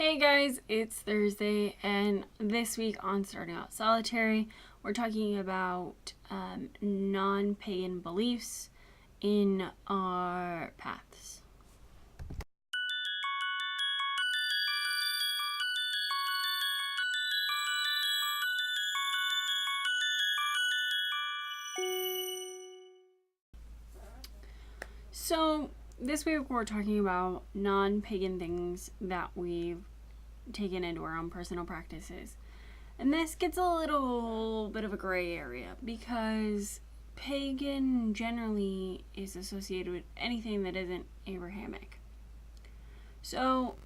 Hey guys, it's Thursday, and this week on Starting Out Solitary, we're talking about non-pagan beliefs in our paths. So, this week we're talking about non-pagan things that we've taken into our own personal practices. And this gets a little bit of a gray area because pagan generally is associated with anything that isn't Abrahamic. So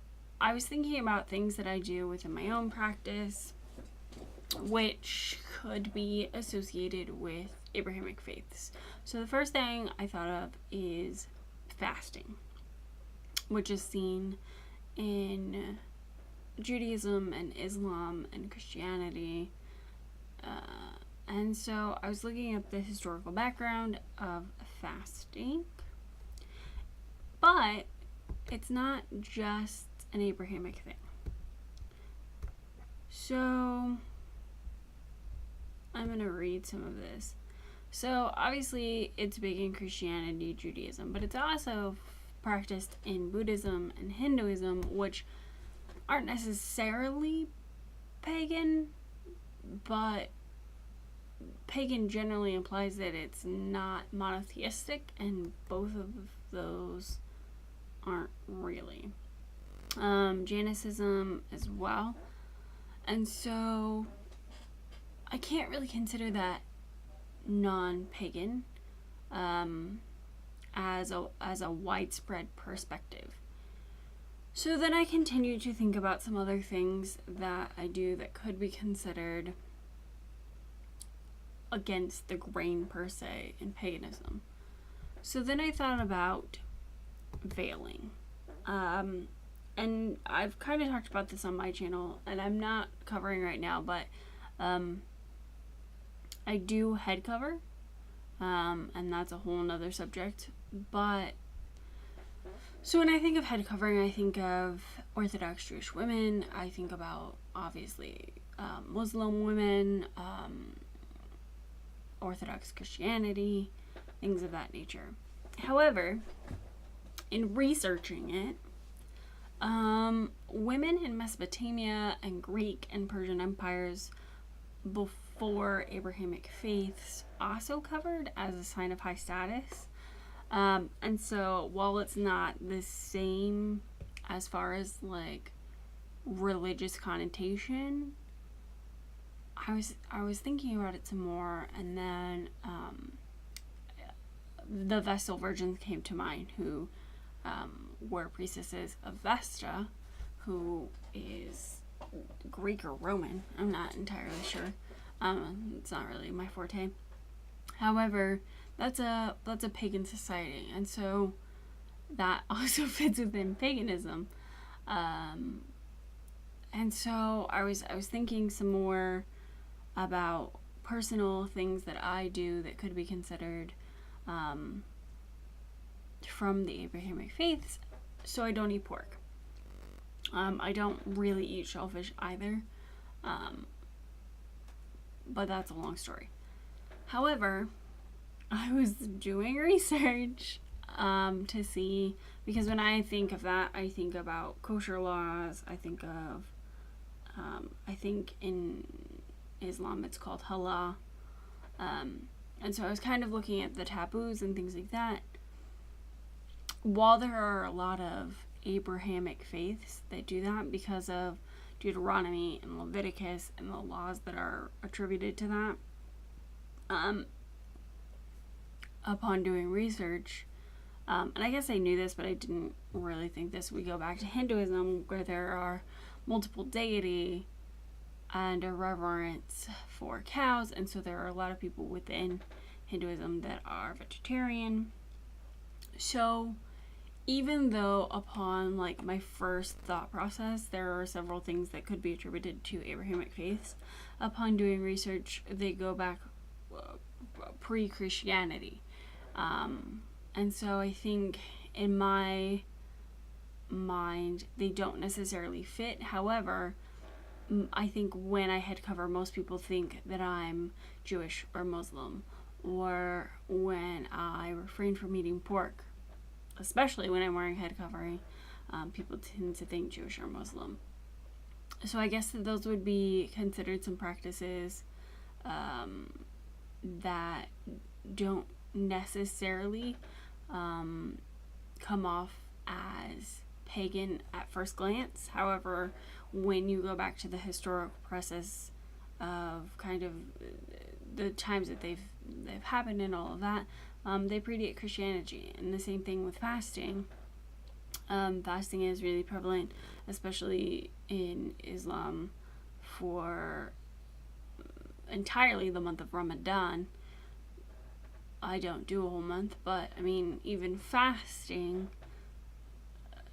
I was thinking about things that I do within my own practice which could be associated with Abrahamic faiths. So the first thing I thought of is fasting, which is seen in Judaism and Islam and Christianity. And so I was looking at the historical background of fasting, but it's not just an Abrahamic thing. So I'm going to read some of this. So obviously it's big in Christianity, Judaism, but it's also practiced in Buddhism and Hinduism, which aren't necessarily pagan, but pagan generally implies that it's not monotheistic, and both of those aren't really. Jainism as well. And so I can't really consider that non-pagan as a widespread perspective. So then I continued to think about some other things that I do that could be considered against the grain per se in paganism. So then I thought about veiling. And I've kind of talked about this on my channel, and I'm not covering right now, but I do head cover, and that's a whole nother subject. But so when I think of head covering, I think of Orthodox Jewish women. I think about, obviously, Muslim women, Orthodox Christianity, things of that nature. However, in researching it, women in Mesopotamia and Greek and Persian empires before Abrahamic faiths also covered as a sign of high status. And so while it's not the same as far as like religious connotation, I was thinking about it some more, and then the Vestal virgins came to mind, who were priestesses of Vesta, who is Greek or Roman. I'm not entirely sure. It's not really my forte. However, that's a pagan society, and so that also fits within paganism. And so I was thinking some more about personal things that I do that could be considered from the Abrahamic faiths. So I don't eat pork. I don't really eat shellfish either. But that's a long story. However, I was doing research to see, because when I think of that, I think about kosher laws. I think of, I think in Islam it's called halal. And so I was kind of looking at the taboos and things like that. While there are a lot of Abrahamic faiths that do that because of Deuteronomy and Leviticus and the laws that are attributed to that, upon doing research, and I guess I knew this, but I didn't really think this, we go back to Hinduism, where there are multiple deity and a reverence for cows, and so there are a lot of people within Hinduism that are vegetarian. So even though upon like my first thought process there are several things that could be attributed to Abrahamic faiths, upon doing research they go back pre-Christianity. And so I think in my mind, they don't necessarily fit. However, I think when I head cover, most people think that I'm Jewish or Muslim, or when I refrain from eating pork, especially when I'm wearing head covering, people tend to think Jewish or Muslim. So I guess that those would be considered some practices that don't necessarily come off as pagan at first glance. However, when you go back to the historical process of kind of the times that they've happened and all of that, they predate Christianity. And the same thing with fasting. Fasting is really prevalent, especially in Islam, for entirely the month of Ramadan. I don't do a whole month, but I mean, even fasting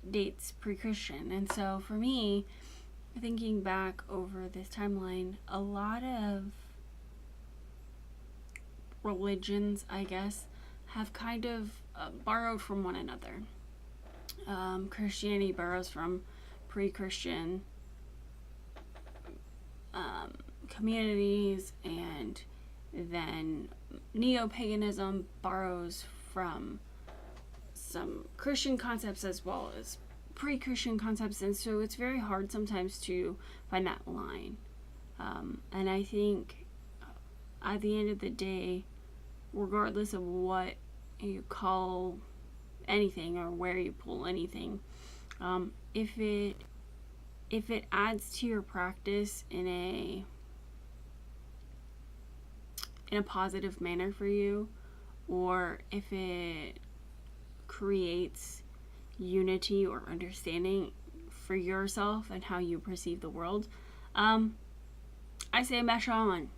dates pre-Christian. And so for me, thinking back over this timeline, a lot of religions, I guess, have kind of borrowed from one another. Christianity borrows from pre-Christian communities, and then neo-paganism borrows from some Christian concepts as well as pre-Christian concepts, and so it's very hard sometimes to find that line. And I think at the end of the day, regardless of what you call anything or where you pull anything, if it adds to your practice in a positive manner for you, or if it creates unity or understanding for yourself and how you perceive the world, I say mesh on.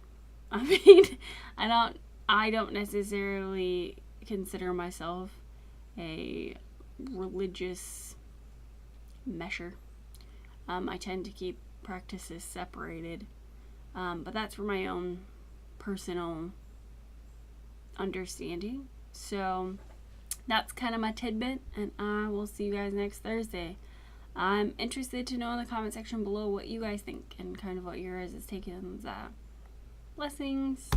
I mean, I don't necessarily consider myself a religious mesher. I tend to keep practices separated, but that's for my own personal understanding. So that's kind of my tidbit, and I will see you guys next Thursday. I'm interested to know in the comment section below what you guys think and kind of what yours is taking that. Blessings.